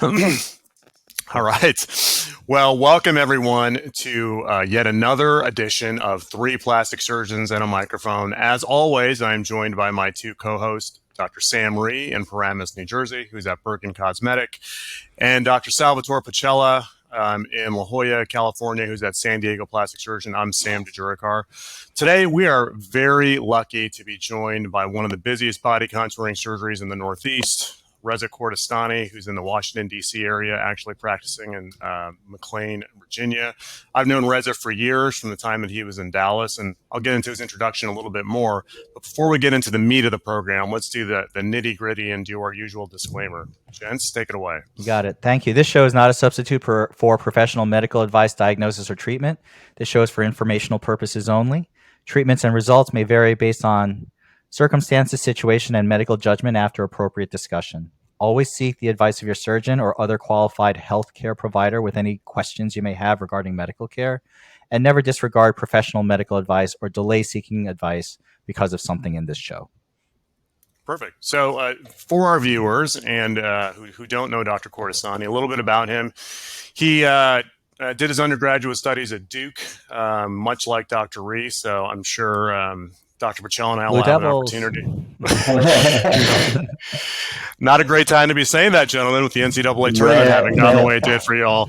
All right. Well, welcome everyone to yet another edition of Three Plastic Surgeons and a Microphone. As always, I'm joined by my two co-hosts, Dr. Sam Rhee in Paramus, New Jersey, who's at Bergen Cosmetic, and Dr. Salvatore Pacella in La Jolla, California, who's at San Diego Plastic Surgeon. I'm Sam Jejurikar. Today, we are very lucky to be joined by one of the busiest body contouring surgeries in the Northeast, Reza Kordestani, who's in the Washington D.C. area, actually practicing in McLean, Virginia. I've known Reza for years from the time that he was in Dallas, and I'll get into his introduction a little bit more. But before we get into the meat of the program, let's do the nitty-gritty and do our usual disclaimer. Gents, take it away. You got it. Thank you. This show is not a substitute for professional medical advice, diagnosis, or treatment. This show is for informational purposes only. Treatments and results may vary based on circumstances, situation, and medical judgment after appropriate discussion. Always seek the advice of your surgeon or other qualified healthcare provider with any questions you may have regarding medical care, and never disregard professional medical advice or delay seeking advice because of something in this show. Perfect. So for our viewers and who don't know Dr. Kordestani, a little bit about him. He did his undergraduate studies at Duke, much like Dr. Rhee, so I'm sure Dr. Pacella and I will have an opportunity. Not a great time to be saying that, gentlemen, with the NCAA tournament having gone the way it did for y'all.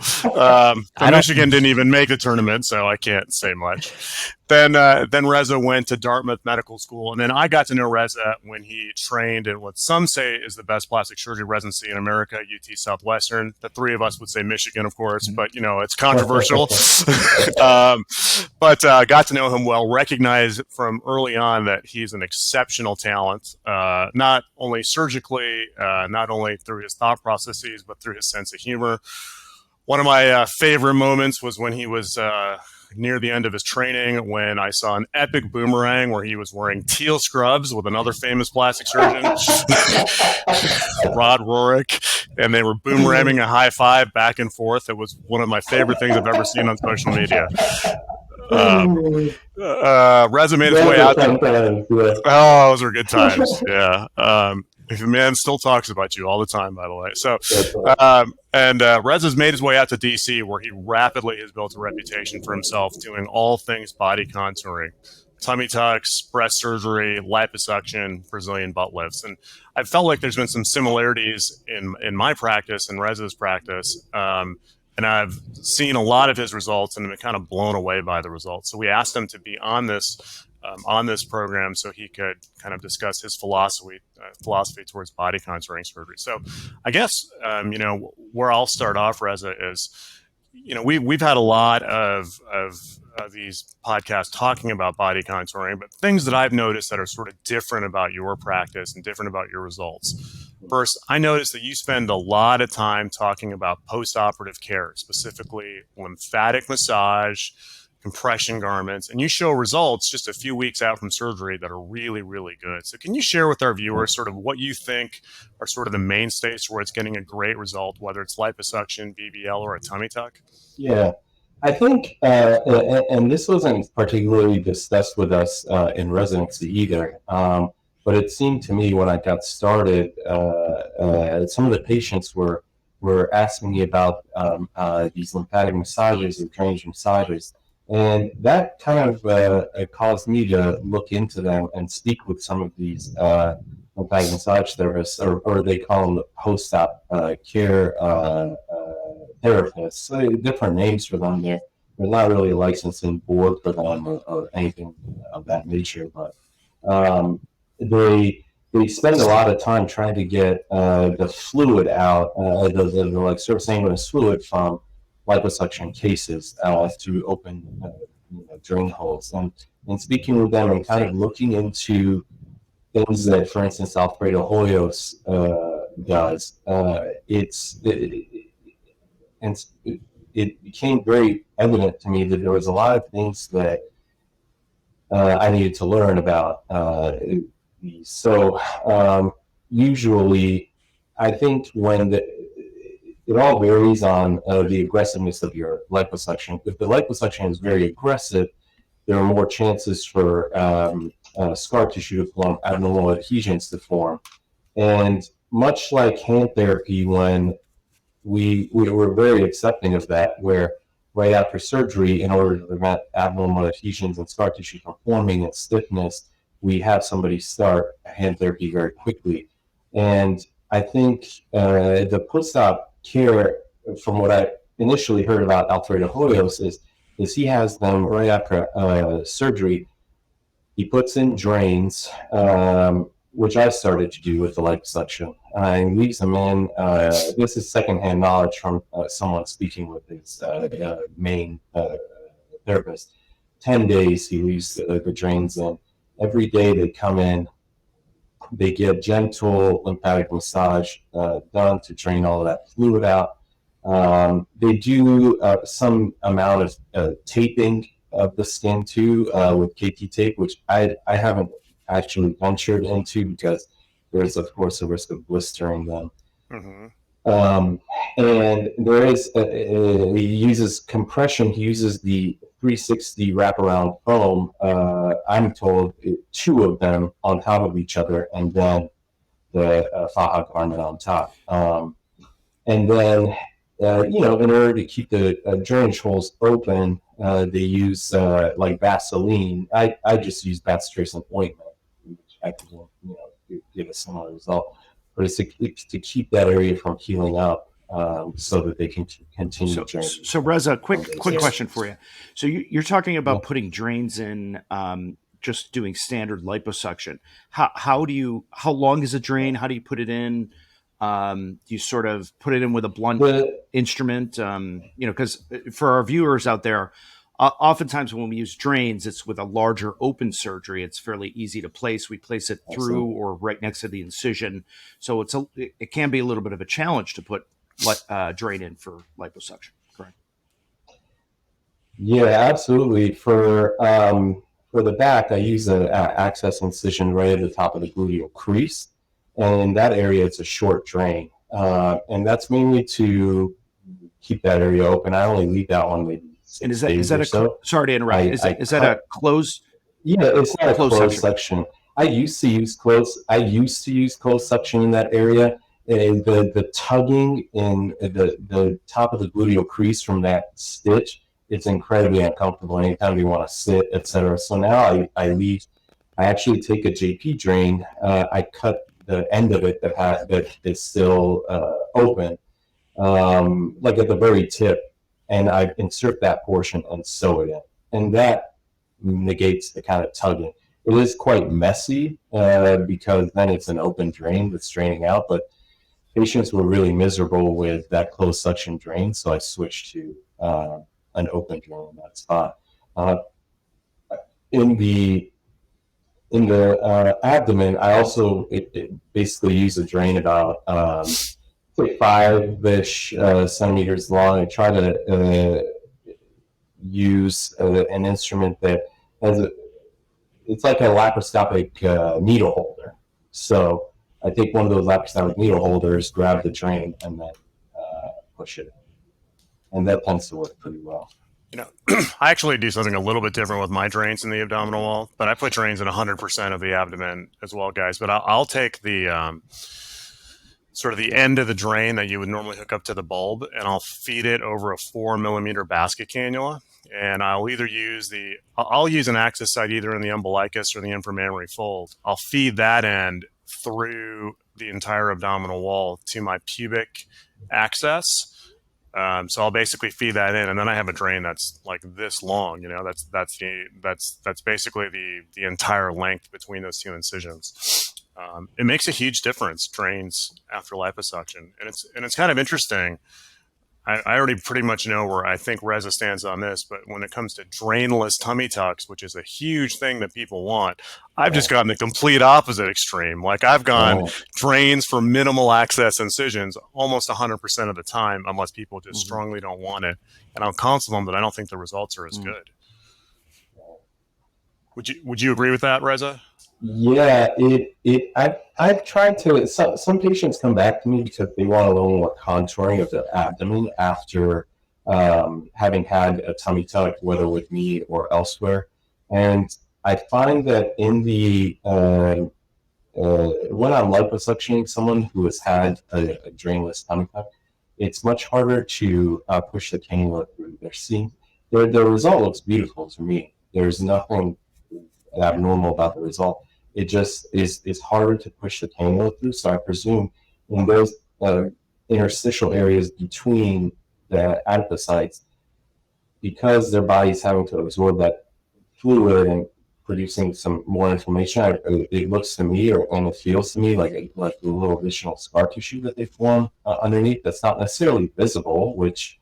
Michigan didn't even make the tournament, so I can't say much. Then Reza went to Dartmouth Medical School, and then I got to know Reza when he trained in what some say is the best plastic surgery residency in America, UT Southwestern. The three of us would say Michigan, of course, but it's controversial. But got to know him well, recognized from early on that he's an exceptional talent, not only surgically, not only through his thought processes, but through his sense of humor. One of my favorite moments was when he was near the end of his training, when I saw an epic boomerang where he was wearing teal scrubs with another famous plastic surgeon, Rod Rourke, and they were boomeramming a high five back and forth. It was one of my favorite things I've ever seen on social media. Reza made his way out there. Oh, those were good times. Yeah. The man still talks about you all the time, by the way. So, Reza's made his way out to D.C., where he rapidly has built a reputation for himself doing all things body contouring, tummy tucks, breast surgery, liposuction, Brazilian butt lifts. And I felt like there's been some similarities in my practice and Reza's practice. And I've seen a lot of his results and been kind of blown away by the results. So we asked him to be on this program so he could kind of discuss his philosophy towards body contouring surgery. So I guess, where I'll start off, Reza, is, we've had a lot of these podcasts talking about body contouring, but things that I've noticed that are sort of different about your practice and different about your results. First, I noticed that you spend a lot of time talking about post-operative care, specifically lymphatic massage, compression garments, and you show results just a few weeks out from surgery that are really, really good. So can you share with our viewers sort of what you think are sort of the mainstays where it's getting a great result, whether it's liposuction, BBL, or a tummy tuck? Yeah, I think, and this wasn't particularly discussed with us in residency either, but it seemed to me when I got started, some of the patients were asking me about these lymphatic massages and drainage massages. And that kind of caused me to look into them and speak with some of these lymphatic massage therapists, or they call them the post-op care therapists. So different names for them. They're not really licensed and board for them or anything of that nature, but they spend a lot of time trying to get the fluid out, the like surface fluid from liposuction cases to open drain holes. And speaking with them and kind of looking into things that, for instance, Alfredo Hoyos does, it became very evident to me that there was a lot of things that I needed to learn about these. So usually, I think it all varies on the aggressiveness of your liposuction. If the liposuction is very aggressive, there are more chances for scar tissue to form, abnormal adhesions to form. And much like hand therapy, when we were very accepting of that, where right after surgery, in order to prevent abnormal adhesions and scar tissue from forming and stiffness, we have somebody start hand therapy very quickly. And I think the post-op care, from what I initially heard about Alfredo Hoyos, is he has them right after surgery. He puts in drains, which I started to do with the liposuction. And leaves them in. This is secondhand knowledge from someone speaking with his main therapist. 10 days he leaves the drains in. Every day they come in, they get gentle lymphatic massage done to drain all of that fluid out. They do some amount of taping of the skin too with KT tape, which I haven't actually ventured into because there's of course a risk of blistering them. And there is he uses compression. He uses the 360 wraparound foam. I'm told 2 of them on top of each other, and then the faja garment on top. And then in order to keep the drainage holes open, they use like Vaseline. I just use bacitracin ointment, which I can give a similar result. But it's to keep that area from healing up, so that they can continue draining. So Reza, quick question for you. So you're talking about putting drains in, just doing standard liposuction. How long is a drain? How do you put it in? Do you sort of put it in with a blunt instrument? Because for our viewers out there, oftentimes when we use drains, it's with a larger open surgery. It's fairly easy to place. We place it through or right next to the incision. So it can be a little bit of a challenge to put drain in for liposuction. Correct? Yeah, absolutely. For the back, I use an access incision right at the top of the gluteal crease. And in that area, it's a short drain. And that's mainly to keep that area open. I only leave that one maybe 6 days or so. Sorry to interrupt. Is that a closed? Yeah, it's not a closed section. section. I used to use closed suction in that area. And the tugging in the top of the gluteal crease from that stitch, it's incredibly uncomfortable anytime you want to sit, etc. So now I actually take a JP drain. I cut the end of it that is still open, like at the very tip, and I insert that portion and sew it in, and that negates the kind of tugging. It is quite messy because then it's an open drain that's draining out, but patients were really miserable with that closed suction drain, so I switched to an open drain in that spot. In the abdomen, I also basically use a drain about 5-ish centimeters long, and try to use an instrument that it's like a laparoscopic needle holder. So I take one of those laparoscopic needle holders, grab the drain, and then push it in. And that tends to work pretty well. I actually do something a little bit different with my drains in the abdominal wall, but I put drains in 100% of the abdomen as well, guys. But I'll take the sort of the end of the drain that you would normally hook up to the bulb, and I'll feed it over a 4-millimeter basket cannula. And I'll either use I'll use an access site either in the umbilicus or the inframammary fold. I'll feed that end through the entire abdominal wall to my pubic access. So I'll basically feed that in, and then I have a drain that's like this long. That's basically the entire length between those 2 incisions. It makes a huge difference, drains after liposuction, and it's kind of interesting. I already pretty much know where I think Reza stands on this, but when it comes to drainless tummy tucks, which is a huge thing that people want, I've just gone the complete opposite extreme. Like I've gone drains for minimal access incisions almost 100% of the time, unless people just strongly don't want it. And I'll counsel them, but I don't think the results are as good. Would you agree with that, Reza? Yeah, I've tried to. Some patients come back to me because they want a little more contouring of the abdomen after having had a tummy tuck, whether with me or elsewhere. And I find that in the when I'm liposuctioning someone who has had a drainless tummy tuck, it's much harder to push the cannula through. The result looks beautiful to me. There's nothing abnormal about the result. It just is harder to push the cannula through. So I presume in those interstitial areas between the adipocytes, because their body's having to absorb that fluid and producing some more inflammation, it looks to me, and it feels to me like a little additional scar tissue that they form underneath. That's not necessarily visible, which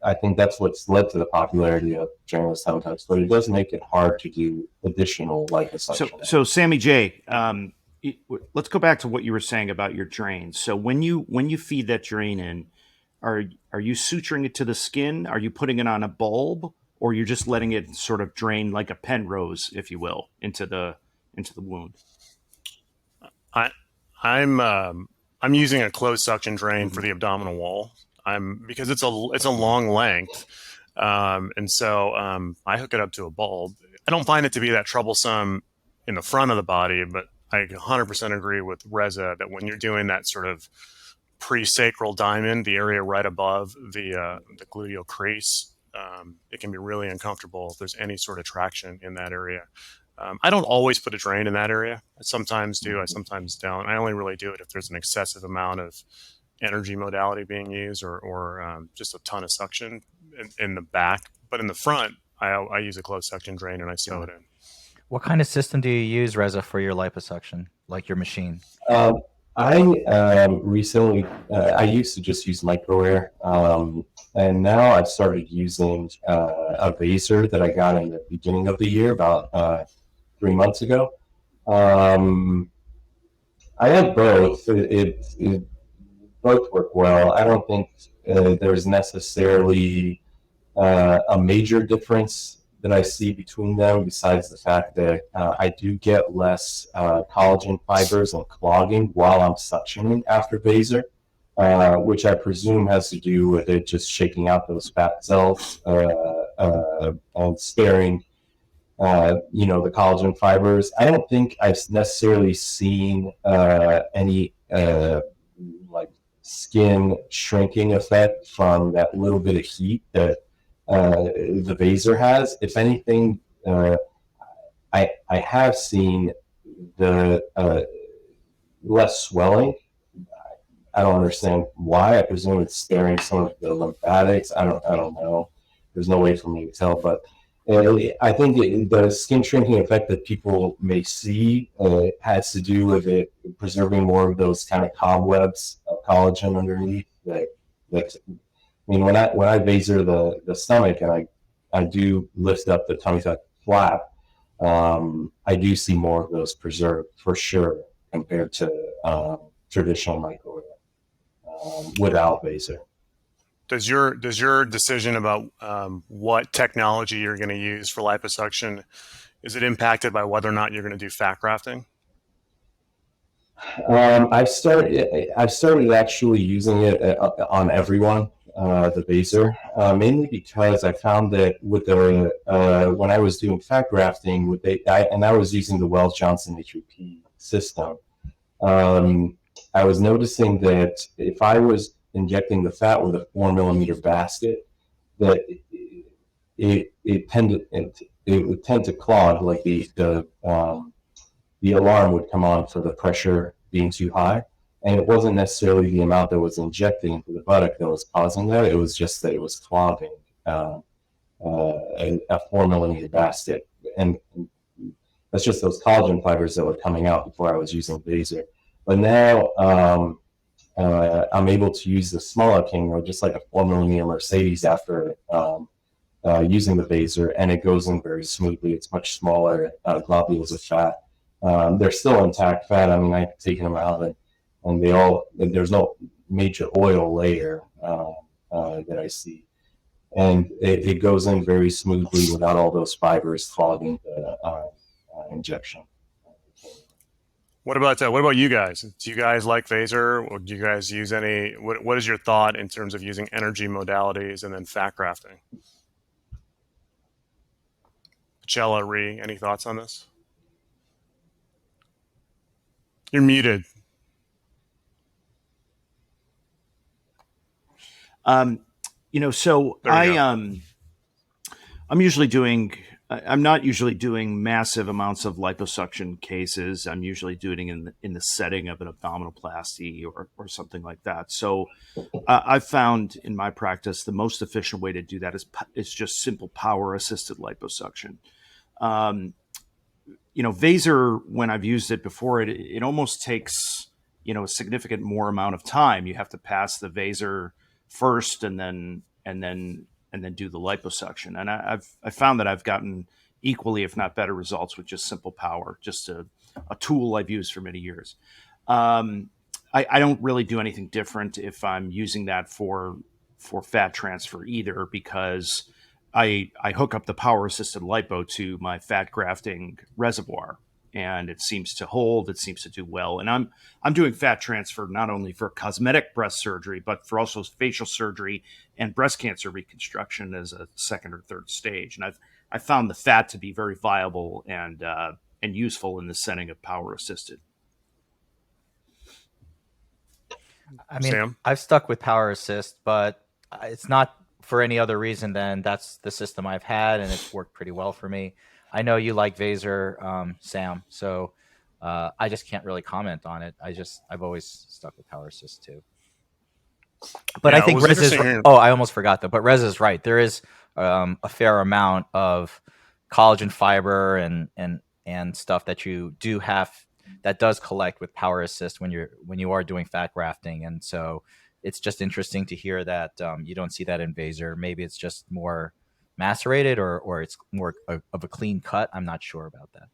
I think that's what's led to the popularity of drainless sometimes. But it does make it hard to do additional liposuction. So Sammy J, let's go back to what you were saying about your drains. So when you feed that drain in, are you suturing it to the skin? Are you putting it on a bulb, or you're just letting it sort of drain like a Penrose, if you will, into the wound? I'm using a closed suction drain for the abdominal wall. Because it's a long length, and so I hook it up to a bulb. I don't find it to be that troublesome in the front of the body, but I 100% agree with Reza that when you're doing that sort of pre-sacral diamond, the area right above the gluteal crease, it can be really uncomfortable if there's any sort of traction in that area. I don't always put a drain in that area. I sometimes do, I sometimes don't. I only really do it if there's an excessive amount of energy modality being used or just a ton of suction in the back. But in the front, I use a closed suction drain and I sew it in. What kind of system do you use, Reza, for your liposuction, like your machine? I recently, I used to just use micro-air, and now I've started using a Vaser that I got in the beginning of the year, about 3 months ago. I have both. It both work well. I don't think there's necessarily a major difference that I see between them, besides the fact that I do get less collagen fibers and clogging while I'm suctioning after Vaser, which I presume has to do with it just shaking out those fat cells and sparing the collagen fibers. I don't think I've necessarily seen any like skin shrinking effect from that little bit of heat that the Vaser has. If anything, I have seen the less swelling. I don't understand why. I presume it's sparing some of the lymphatics. I don't know. There's no way for me to tell, but I think the skin shrinking effect that people may see has to do with it preserving more of those kind of cobwebs of collagen underneath. I mean, when I Vaser the stomach and I do lift up the tummy tuck flap, I do see more of those preserved for sure compared to traditional micro without Vaser. Does your decision about what technology you're going to use for liposuction, is it impacted by whether or not you're going to do fat grafting? I've started actually using it on everyone, the Vaser, mainly because I found that with the when I was doing fat grafting and I was using the Wells Johnson HVP system, I was noticing that if I was injecting the fat with a 4mm basket, that it would tend to clog, like the alarm would come on for the pressure being too high. And it wasn't necessarily the amount that was injecting into the buttock that was causing that. It was just that it was clogging a 4mm basket. And that's just those collagen fibers that were coming out before I was using Vaser. But now I'm able to use the smaller cannula, just like a 4mm Mercedes, after using the Vaser, and it goes in very smoothly. It's much smaller globules of fat. They're still intact fat. I mean, I've taken them out, and there's no major oil layer that I see. And it goes in very smoothly without all those fibers clogging the injection. What about you guys? Do you guys like Vaser, or do you guys use any? What is your thought in terms of using energy modalities and then fat grafting? Pacella, Rhee, any thoughts on this? You're muted. So I'm usually doing. I'm not usually doing massive amounts of liposuction cases. I'm usually doing it in the setting of an abdominoplasty or something like that. So I've found in my practice the most efficient way to do that is just simple power assisted liposuction. Vaser, when I've used it before, it almost takes a significant more amount of time. You have to pass the Vaser first, and then do the liposuction. And I've found that I've gotten equally, if not better, results with just simple power, just a tool I've used for many years. I don't really do anything different if I'm using that for fat transfer either, because I hook up the power assisted lipo to my fat grafting reservoir, and it seems to hold. It seems to do well. And I'm doing fat transfer not only for cosmetic breast surgery, but for also facial surgery and breast cancer reconstruction as a second or third stage. And I've found the fat to be very viable and useful in the setting of power assisted. I mean, Sam? I've stuck with power assist, but it's not for any other reason than that's the system I've had, and it's worked pretty well for me. I know you like Vaser, Sam, so I just can't really comment on it. I've always stuck with power assist too. But I think Rez is. Oh, I almost forgot though. But Rez is right. There is a fair amount of collagen fiber and stuff that you do have that does collect with power assist when you are doing fat grafting, and so it's just interesting to hear that you don't see that in Vaser. Maybe it's just more macerated or it's more of a clean cut. I'm not sure about that.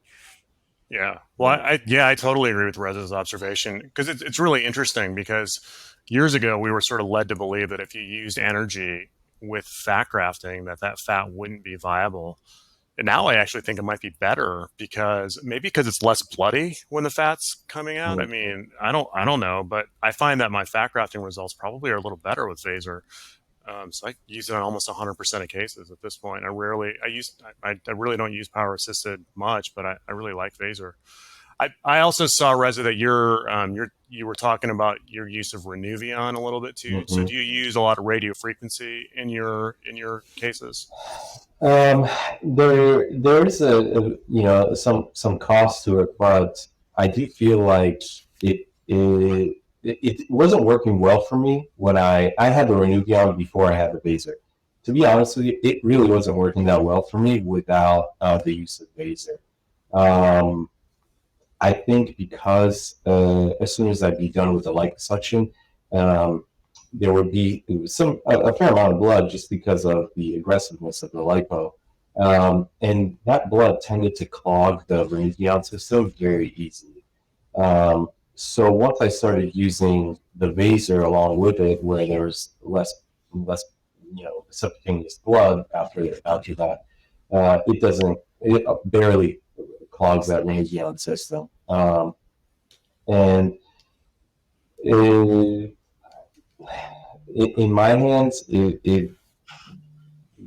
Yeah. Well, I totally agree with Reza's observation, because it's really interesting, because years ago we were sort of led to believe that if you used energy with fat grafting, that fat wouldn't be viable. And now I actually think it might be better, because it's less bloody when the fat's coming out. I mean, I don't know, but I find that my fat grafting results probably are a little better with Vaser. So I use it on almost 100% of cases at this point. I really don't use power assisted much, but I really like Vaser. I also saw, Reza, that you were talking about your use of Renuvion a little bit too. Mm-hmm. So do you use a lot of radio frequency in your cases? There's some cost to it, but I do feel like it wasn't working well for me when I had the Renuvion before I had the Vaser. To be honest with you, it really wasn't working that well for me without the use of Vaser. I think because as soon as I'd be done with the liposuction, there would be a fair amount of blood just because of the aggressiveness of the lipo. And that blood tended to clog the Renuvion system very easily. So once I started using the Vaser along with it, where there's less subcutaneous blood after that, it barely clogs that Renuvion system. And in my hands,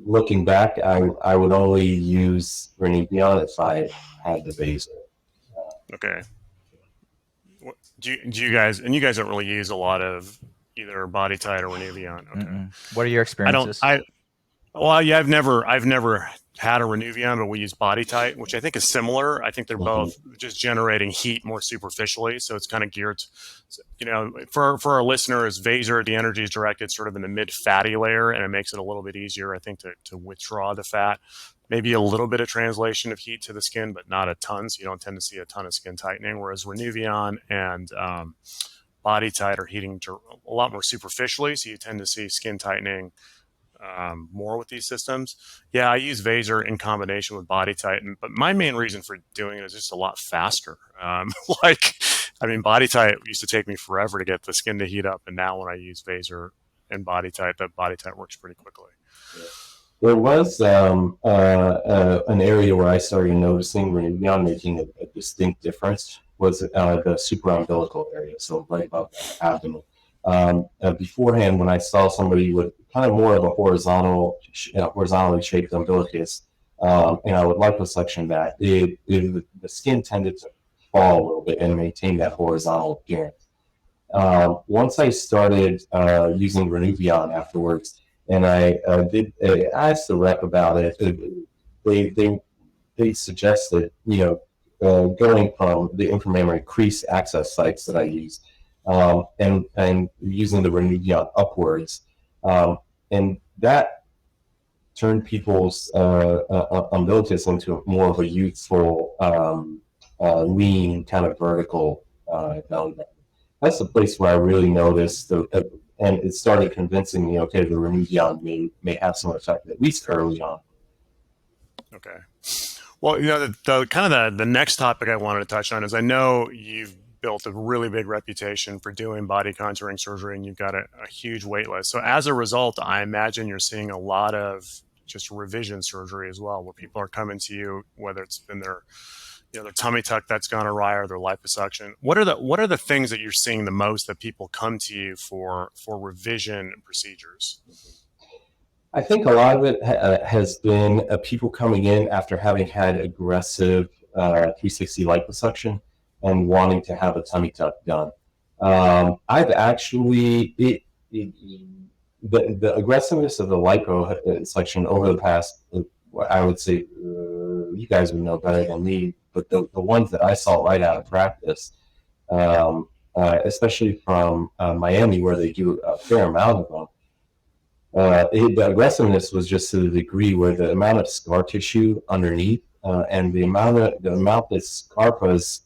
looking back, I would only use Renuvion if I had the Vaser. Okay. Do you guys don't really use a lot of either BodyTite or Renuvion? Okay. Mm-mm. What are your experiences? I've never had a Renuvion, but we use BodyTite, which I think is similar. I think they're both just generating heat more superficially, so it's kind of geared to, for our listeners, Vaser, the energy is directed sort of in the mid fatty layer, and it makes it a little bit easier, I think, to withdraw the fat. Maybe a little bit of translation of heat to the skin, but not a ton, so you don't tend to see a ton of skin tightening, whereas Renuvion and BodyTite are heating a lot more superficially, so you tend to see skin tightening more with these systems. Yeah, I use Vaser in combination with BodyTite, but my main reason for doing it is just a lot faster. BodyTite used to take me forever to get the skin to heat up, and now when I use Vaser and BodyTite, the BodyTite works pretty quickly. Yeah. There was an area where I started noticing Renuvion making a distinct difference was the supraumbilical area, so right above the abdomen. Beforehand, when I saw somebody with kind of more of a horizontally shaped umbilicus, and I would liposuction that, the skin tended to fall a little bit and maintain that horizontal appearance. Once I started using Renuvion afterwards, and I asked the rep about it, they suggested, going from the inframammary crease access sites that I use, and using the Renuvion upwards, and that turned people's umbilicus into more of a youthful, lean, kind of vertical belly button. That's the place where I really noticed, and it started convincing me, okay, the Renuvion may have some effect, at least early on. Okay. Well, the next topic I wanted to touch on is, I know you've built a really big reputation for doing body contouring surgery, and you've got a huge wait list. So as a result, I imagine you're seeing a lot of just revision surgery as well, where people are coming to you, whether it's been their tummy tuck that's gone awry or their liposuction. What are the things that you're seeing the most that people come to you for revision procedures? I think a lot of it has been people coming in after having had aggressive 360 liposuction and wanting to have a tummy tuck done. I've actually, the aggressiveness of the liposuction over the past, I would say, you guys would know better than me, but the ones that I saw right out of practice, especially from Miami, where they do a fair amount of them, the aggressiveness was just to the degree where the amount of scar tissue underneath and the amount that scarpas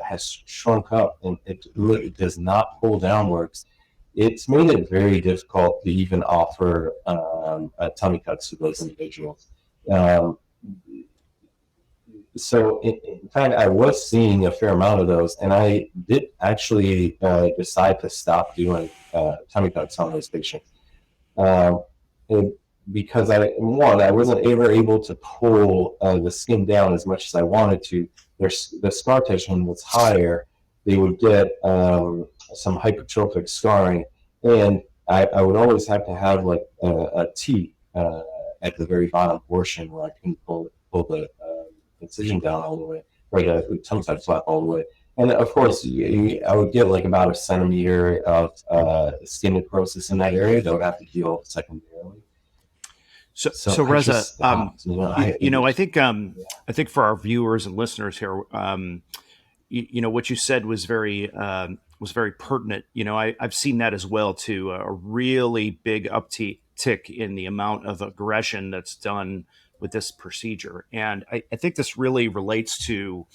has shrunk up, and it really does not pull downwards. It's made it very difficult to even offer tummy tucks to those individuals. So in fact, I was seeing a fair amount of those, and I did actually decide to stop doing tummy tucks on those patients. Because I wasn't ever able to pull the skin down as much as I wanted to. The scar tissue was higher. They would get some hypertrophic scarring, and I would always have to have like a T at the very bottom portion where I couldn't pull the incision down all the way, or the tongue side flap all the way. And of course, I would get like about a centimeter of skin necrosis in that area that would have to heal secondarily. So Reza, I think for our viewers and listeners here, what you said was very pertinent. I've seen that as well too. A really big uptick in the amount of aggression that's done with this procedure, and I think this really relates to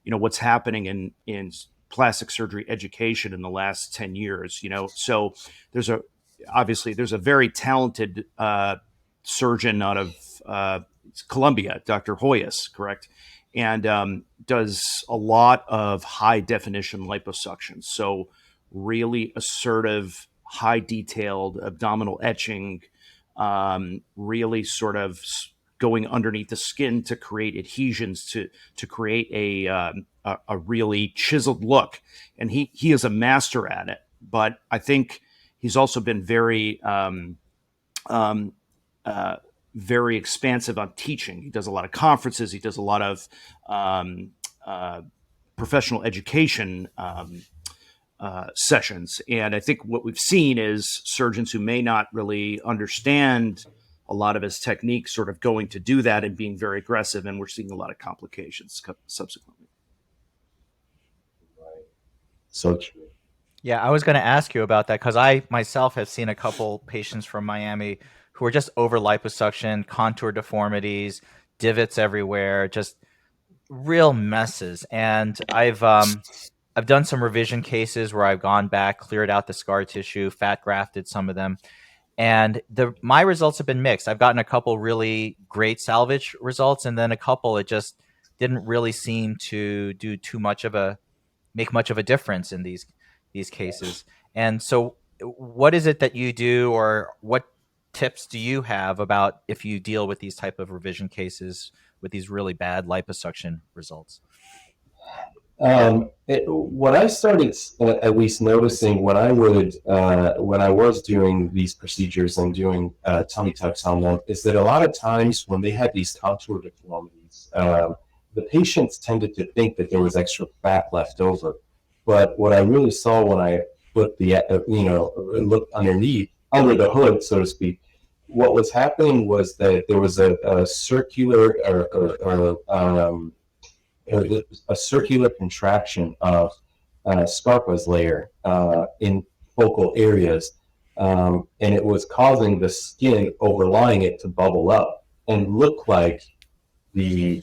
what's happening in plastic surgery education in the last 10 years. So there's a very talented surgeon out of Columbia, Dr. Hoyas, correct? And does a lot of high definition liposuction. So really assertive, high detailed abdominal etching, really sort of going underneath the skin to create adhesions, to create a really chiseled look. And he is a master at it. But I think he's also been very very expansive on teaching. He does a lot of conferences. He does a lot of professional education sessions. And I think what we've seen is surgeons who may not really understand a lot of his techniques sort of going to do that and being very aggressive. And we're seeing a lot of complications subsequently. Right. So true. Yeah, I was going to ask you about that because I myself have seen a couple patients from Miami who are just over liposuction, contour deformities, divots everywhere, just real messes. And I've done some revision cases where I've gone back, cleared out the scar tissue, fat grafted some of them. And my results have been mixed. I've gotten a couple really great salvage results, and then a couple it just didn't really seem to make much of a difference in these cases. And so what is it that you do, or what tips do you have about if you deal with these type of revision cases with these really bad liposuction results? What I started at least noticing when I was doing these procedures and doing tummy tucks on them is that a lot of times when they had these contour deformities, the patients tended to think that there was extra fat left over. But what I really saw when I put the, look under the hood, so to speak, what was happening was that there was a circular a circular contraction of Scarpa's layer in focal areas, and it was causing the skin overlying it to bubble up and look like there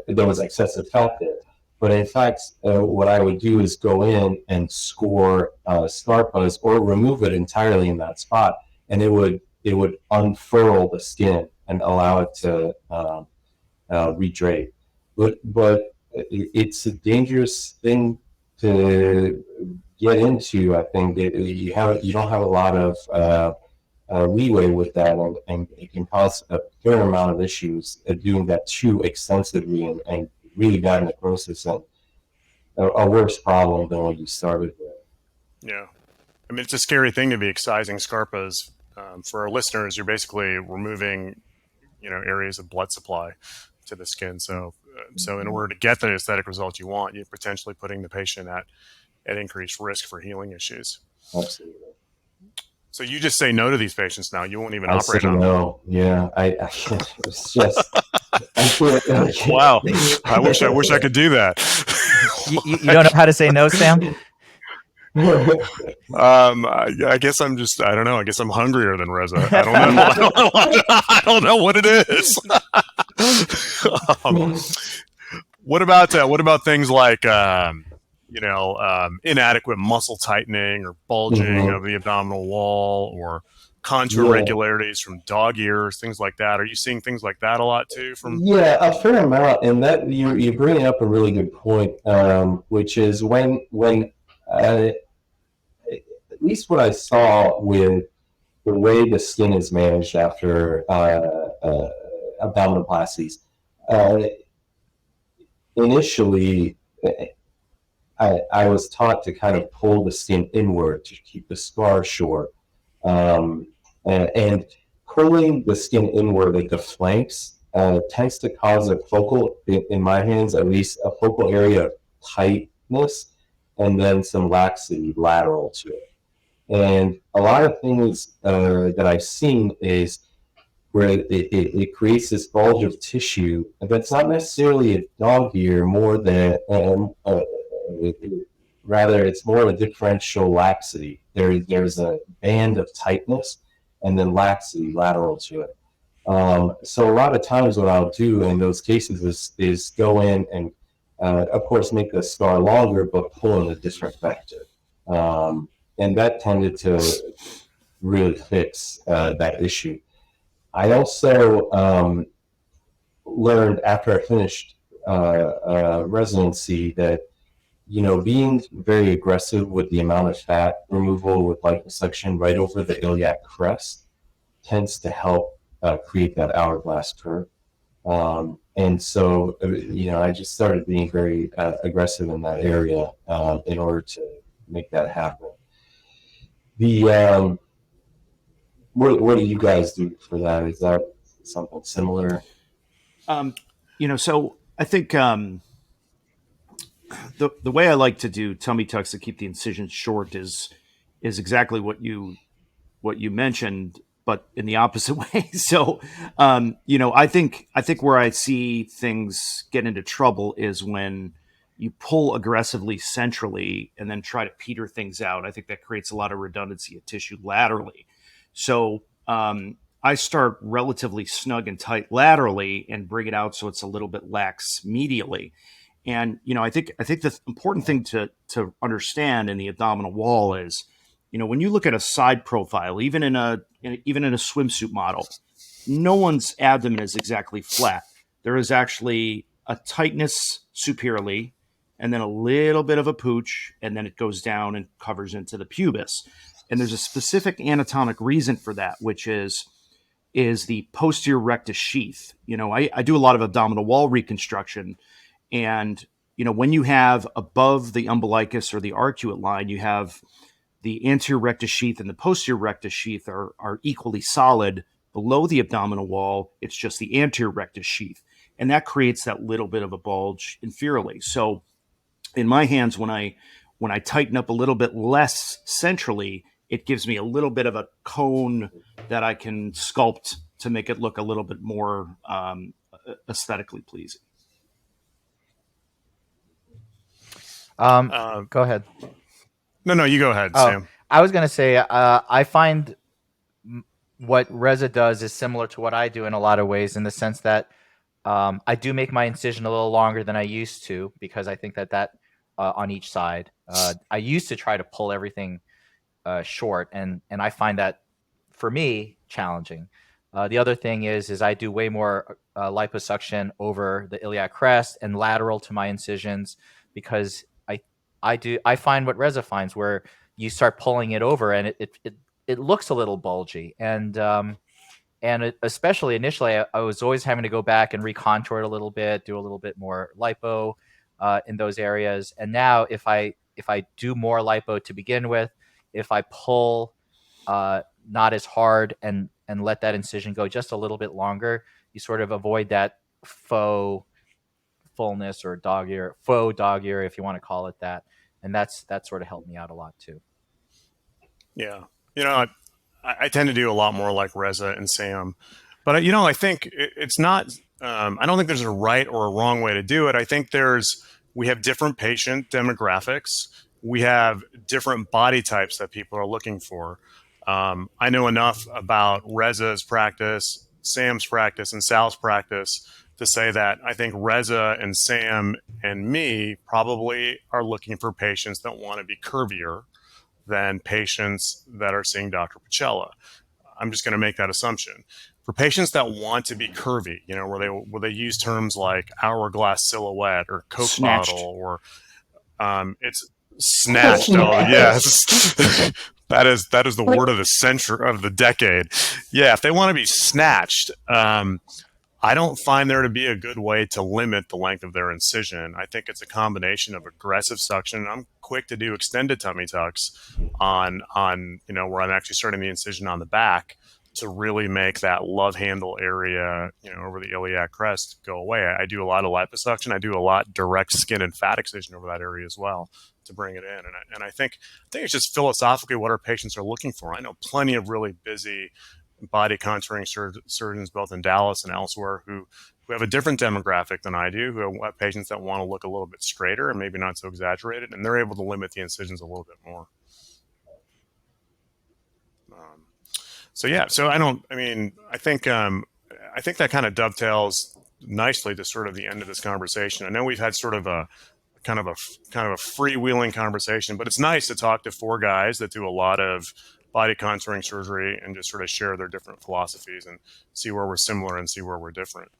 was excessive fat there. But in fact, what I would do is go in and score Scarpas or remove it entirely in that spot, and it would unfurl the skin and allow it to redrape. But it's a dangerous thing to get into. I think you don't have a lot of leeway with that, and it can cause a fair amount of issues doing that too extensively and really bad necrosis, and a worse problem than what you started with. Yeah, I mean, it's a scary thing to be excising Scarpas. For our listeners, you're basically removing, areas of blood supply to the skin. So in order to get the aesthetic result you want, you're potentially putting the patient at increased risk for healing issues. Absolutely. So you just say no to these patients now. You won't even operate on them. No, yeah, it's just. Wow, I wish I could do that. You don't know how to say no, Sam? I guess I'm just, I don't know. I guess I'm hungrier than Reza. I don't know. I don't know what it is. What about things like, inadequate muscle tightening or bulging of the abdominal wall, or contour irregularities from dog ears, things like that? Are you seeing things like that a lot too? A fair amount, and that you're bringing up a really good point, which is when at least what I saw with the way the skin is managed after abdominoplasties. Initially, I was taught to kind of pull the skin inward to keep the scar short, and pulling the skin inward at the flanks tends to cause a focal, in my hands at least, a focal area of tightness and then some laxity lateral to it. And a lot of things that I've seen is where it creates this bulge of tissue that's not necessarily a dog ear, more than rather it's more of a differential laxity. There's a band of tightness and then laxity lateral to it. So a lot of times what I'll do in those cases is go in and of course make the scar longer, but pull in a different vector. And that tended to really fix that issue. I also learned after I finished residency that, being very aggressive with the amount of fat removal with liposuction right over the iliac crest tends to help create that hourglass curve. And so, I just started being very aggressive in that area in order to make that happen. What do you guys do for that? Is that something similar? So I think the way I like to do tummy tucks to keep the incisions short is exactly what you mentioned, but in the opposite way. So, I think where I see things get into trouble is when you pull aggressively centrally and then try to peter things out. I think that creates a lot of redundancy of tissue laterally. So I start relatively snug and tight laterally and bring it out so it's a little bit lax medially. And, I think the important thing to understand in the abdominal wall is, when you look at a side profile, even in a swimsuit model, no one's abdomen is exactly flat. There is actually a tightness superiorly, and then a little bit of a pooch, and then it goes down and covers into the pubis. And there's a specific anatomic reason for that, which is the posterior rectus sheath. I do a lot of abdominal wall reconstruction, and when you have above the umbilicus or the arcuate line, you have the anterior rectus sheath and the posterior rectus sheath are equally solid. Below the abdominal wall, it's just the anterior rectus sheath, and that creates that little bit of a bulge inferiorly. So in my hands, when when I tighten up a little bit less centrally, it gives me a little bit of a cone that I can sculpt to make it look a little bit more aesthetically pleasing. Go ahead. No, you go ahead, Sam. I was going to say, I find what Reza does is similar to what I do in a lot of ways, in the sense that I do make my incision a little longer than I used to, because I think that on each side, I used to try to pull everything short, and I find that, for me, challenging. The other thing is I do way more liposuction over the iliac crest and lateral to my incisions, because I find what Reza finds, where you start pulling it over and it looks a little bulgy, and especially initially, I was always having to go back and recontour it a little bit, do a little bit more lipo in those areas. And now if I do more lipo to begin with, if I pull not as hard and let that incision go just a little bit longer, you sort of avoid that faux fullness, or faux dog ear, if you want to call it that. And that sort of helped me out a lot too. Yeah. I tend to do a lot more like Reza and Sam, but I think it's not, I don't think there's a right or a wrong way to do it. I think we have different patient demographics. We have different body types that people are looking for. I know enough about Reza's practice, Sam's practice, and Sal's practice to say that I think Reza and Sam and me probably are looking for patients that want to be curvier than patients that are seeing Dr. Pacella. I'm just going to make that assumption. For patients that want to be curvy, where they use terms like hourglass silhouette or Coke Snatched. bottle, or it's snatched. Oh yes, that is the word of the century, of the decade. Yeah, if they want to be snatched, I don't find there to be a good way to limit the length of their incision. I think it's a combination of aggressive suction. I'm quick to do extended tummy tucks on where I'm actually starting the incision on the back to really make that love handle area, over the iliac crest go away. I do a lot of liposuction. I do a lot direct skin and fat excision over that area as well to bring it in. And I think it's just philosophically what our patients are looking for. I know plenty of really busy body contouring surgeons, both in Dallas and elsewhere, who have a different demographic than I do, who have patients that want to look a little bit straighter and maybe not so exaggerated, and they're able to limit the incisions a little bit more. I think that kind of dovetails nicely to sort of the end of this conversation. I know we've had sort of a kind of a freewheeling conversation, but it's nice to talk to four guys that do a lot of body contouring surgery and just sort of share their different philosophies and see where we're similar and see where we're different.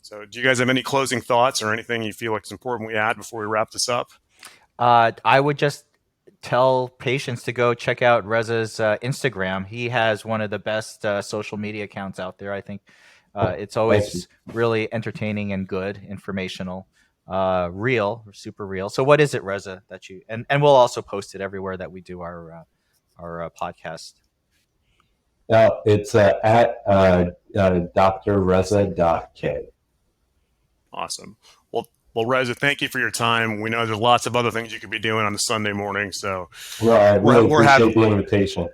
So do you guys have any closing thoughts or anything you feel like it's important we add before we wrap this up? I would just tell patients to go check out Reza's Instagram. He has one of the best social media accounts out there. I think it's always really entertaining and good, informational, real, super real. So what is it, Reza, that you, and we'll also post it everywhere that we do our podcast. It's at drreza.k. Awesome. Well, Reza, thank you for your time. We know there's lots of other things you could be doing on a Sunday morning, so we're happy the invitation.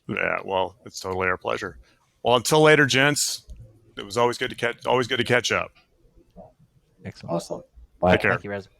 Yeah, well, it's totally our pleasure. Well, until later, gents. It was always good to catch up. Excellent. Awesome. Bye. Thank you, Reza.